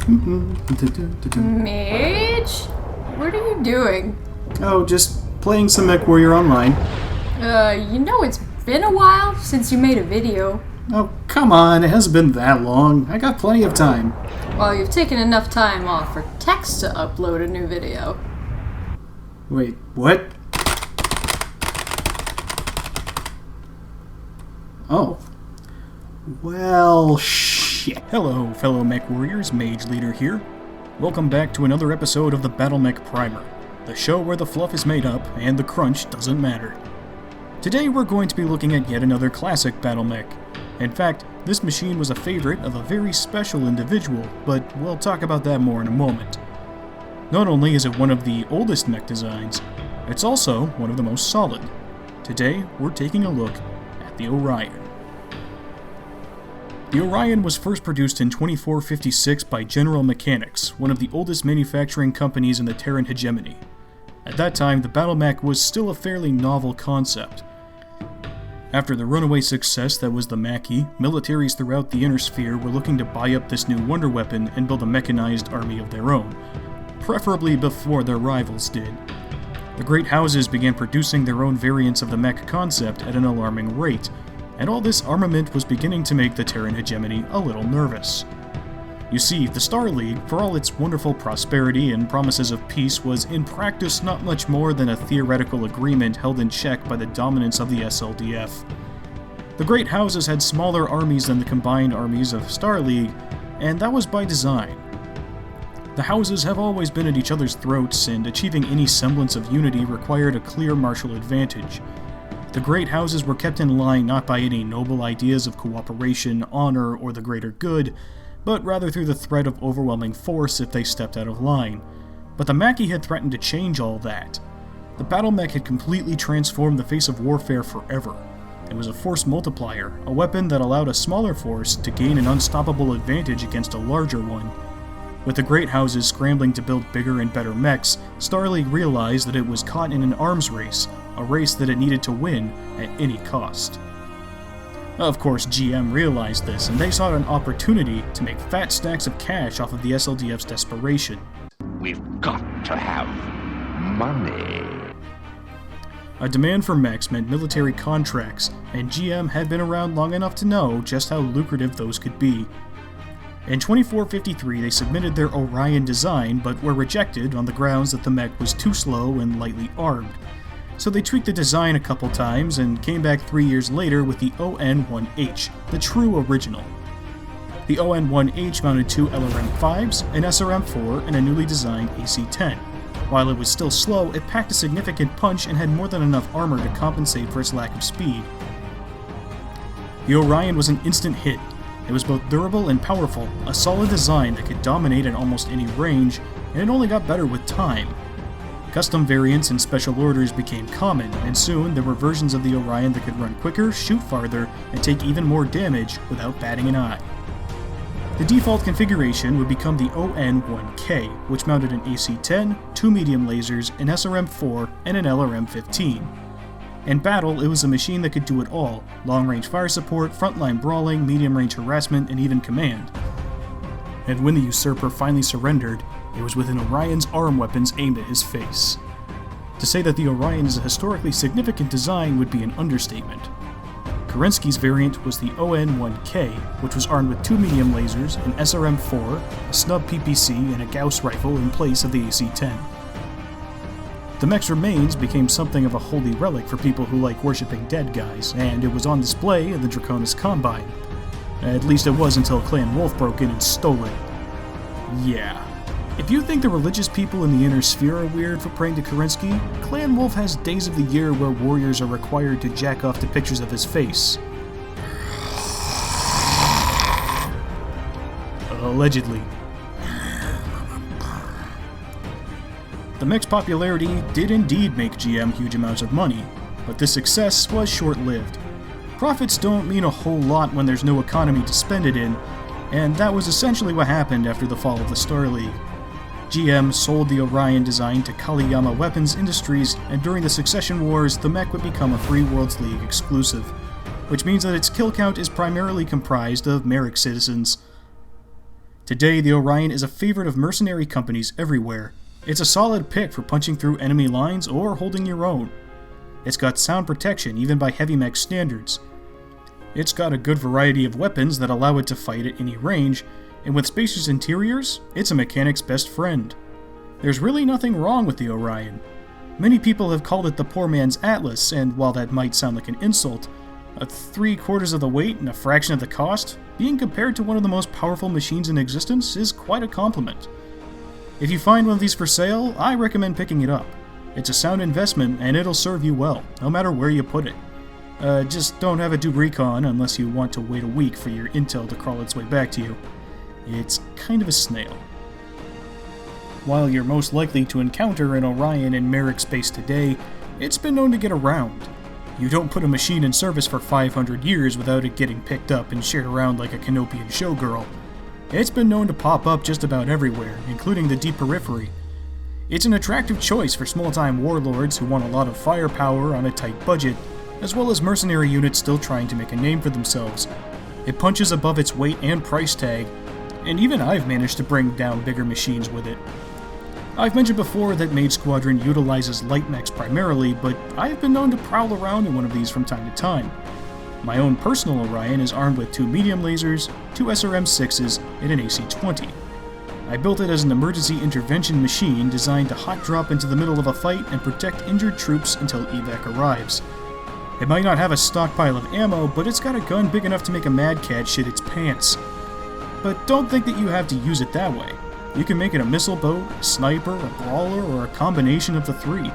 Mitch? What are you doing? Oh, just playing some MechWarrior Online. It's been a while since you made a video. Oh, come on, it hasn't been that long. I got plenty of time. Well, you've taken enough time off for text to upload a new video. Wait, what? Oh. Well, shit. Hello, fellow mech warriors, Mage Leader here. Welcome back to another episode of the Battlemech Primer, the show where the fluff is made up and the crunch doesn't matter. Today we're going to be looking at yet another classic Battlemech. In fact, this machine was a favorite of a very special individual, but we'll talk about that more in a moment. Not only is it one of the oldest mech designs, it's also one of the most solid. Today, we're taking a look at the Orion. The Orion was first produced in 2456 by General Mechanics, one of the oldest manufacturing companies in the Terran hegemony. At that time, the Battlemech was still a fairly novel concept. After the runaway success that was the Maquis, militaries throughout the Inner Sphere were looking to buy up this new wonder weapon and build a mechanized army of their own, preferably before their rivals did. The great houses began producing their own variants of the mech concept at an alarming rate, and all this armament was beginning to make the Terran hegemony a little nervous. You see, the Star League, for all its wonderful prosperity and promises of peace, was in practice not much more than a theoretical agreement held in check by the dominance of the SLDF. The great houses had smaller armies than the combined armies of Star League, and that was by design. The houses have always been at each other's throats, and achieving any semblance of unity required a clear martial advantage. The great houses were kept in line not by any noble ideas of cooperation, honor, or the greater good, but rather through the threat of overwhelming force if they stepped out of line. But the Maquis had threatened to change all that. The Battlemech had completely transformed the face of warfare forever. It was a force multiplier, a weapon that allowed a smaller force to gain an unstoppable advantage against a larger one. With the great houses scrambling to build bigger and better mechs, Star League realized that it was caught in an arms race, a race that it needed to win at any cost. Of course, GM realized this, and they saw an opportunity to make fat stacks of cash off of the SLDF's desperation. We've got to have money. A demand for mechs meant military contracts, and GM had been around long enough to know just how lucrative those could be. In 2453, they submitted their Orion design, but were rejected on the grounds that the mech was too slow and lightly armed. So they tweaked the design a couple times and came back 3 years later with the ON-1H, the true original. The ON-1H mounted two LRM-5s, an SRM-4, and a newly designed AC-10. While it was still slow, it packed a significant punch and had more than enough armor to compensate for its lack of speed. The Orion was an instant hit. It was both durable and powerful, a solid design that could dominate at almost any range, and it only got better with time. Custom variants and special orders became common, and soon there were versions of the Orion that could run quicker, shoot farther, and take even more damage without batting an eye. The default configuration would become the ON-1K, which mounted an AC-10, two medium lasers, an SRM-4, and an LRM-15. In battle, it was a machine that could do it all: long-range fire support, frontline brawling, medium-range harassment, and even command. And when the usurper finally surrendered, it was with an Orion's arm weapons aimed at his face. To say that the Orion is a historically significant design would be an understatement. Kerensky's variant was the ON-1K, which was armed with two medium lasers, an SRM-4, a snub PPC, and a Gauss rifle in place of the AC-10. The mech's remains became something of a holy relic for people who like worshipping dead guys, and it was on display in the Draconis Combine. At least it was until Clan Wolf broke in and stole it. Yeah. If you think the religious people in the Inner Sphere are weird for praying to Kerensky, Clan Wolf has days of the year where warriors are required to jack off to pictures of his face. Allegedly. The mech's popularity did indeed make GM huge amounts of money, but this success was short-lived. Profits don't mean a whole lot when there's no economy to spend it in, and that was essentially what happened after the fall of the Star League. GM sold the Orion design to Kaliyama Weapons Industries, and during the Succession Wars, the mech would become a Free Worlds League exclusive, which means that its kill count is primarily comprised of Merrick citizens. Today, the Orion is a favorite of mercenary companies everywhere. It's a solid pick for punching through enemy lines or holding your own. It's got sound protection even by heavy mech standards. It's got a good variety of weapons that allow it to fight at any range, and with spacious interiors, it's a mechanic's best friend. There's really nothing wrong with the Orion. Many people have called it the poor man's Atlas, and while that might sound like an insult, at 3/4 of the weight and a fraction of the cost, being compared to one of the most powerful machines in existence is quite a compliment. If you find one of these for sale, I recommend picking it up. It's a sound investment and it'll serve you well, no matter where you put it. Just don't have it do recon unless you want to wait a week for your intel to crawl its way back to you. It's kind of a snail. While you're most likely to encounter an Orion in Merrick space today, it's been known to get around. You don't put a machine in service for 500 years without it getting picked up and shared around like a Canopian showgirl. It's been known to pop up just about everywhere, including the deep periphery. It's an attractive choice for small-time warlords who want a lot of firepower on a tight budget, as well as mercenary units still trying to make a name for themselves. It punches above its weight and price tag, and even I've managed to bring down bigger machines with it. I've mentioned before that Maid Squadron utilizes light mechs primarily, but I've been known to prowl around in one of these from time to time. My own personal Orion is armed with 2 medium lasers, 2 SRM-6s, and an AC-20. I built it as an emergency intervention machine designed to hot drop into the middle of a fight and protect injured troops until evac arrives. It might not have a stockpile of ammo, but it's got a gun big enough to make a Mad Cat shit its pants. But don't think that you have to use it that way. You can make it a missile boat, a sniper, a brawler, or a combination of the 3.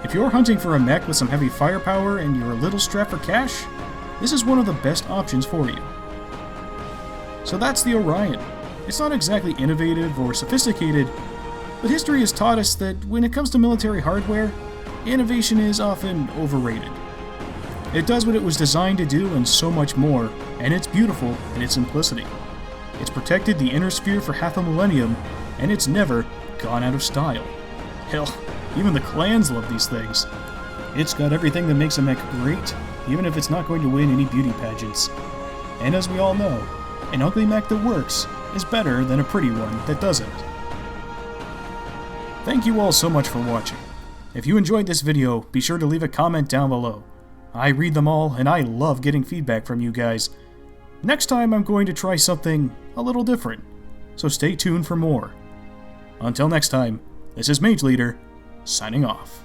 If you're hunting for a mech with some heavy firepower and you're a little strapped for cash, this is one of the best options for you. So that's the Orion. It's not exactly innovative or sophisticated, but history has taught us that when it comes to military hardware, innovation is often overrated. It does what it was designed to do and so much more, and it's beautiful in its simplicity. It's protected the inner sphere for half a millennium, and it's never gone out of style. Hell, even the clans love these things. It's got everything that makes a mech great, even if it's not going to win any beauty pageants. And as we all know, an ugly mech that works is better than a pretty one that doesn't. Thank you all so much for watching. If you enjoyed this video, be sure to leave a comment down below. I read them all, and I love getting feedback from you guys. Next time I'm going to try something a little different, so stay tuned for more. Until next time, this is Mage Leader, signing off.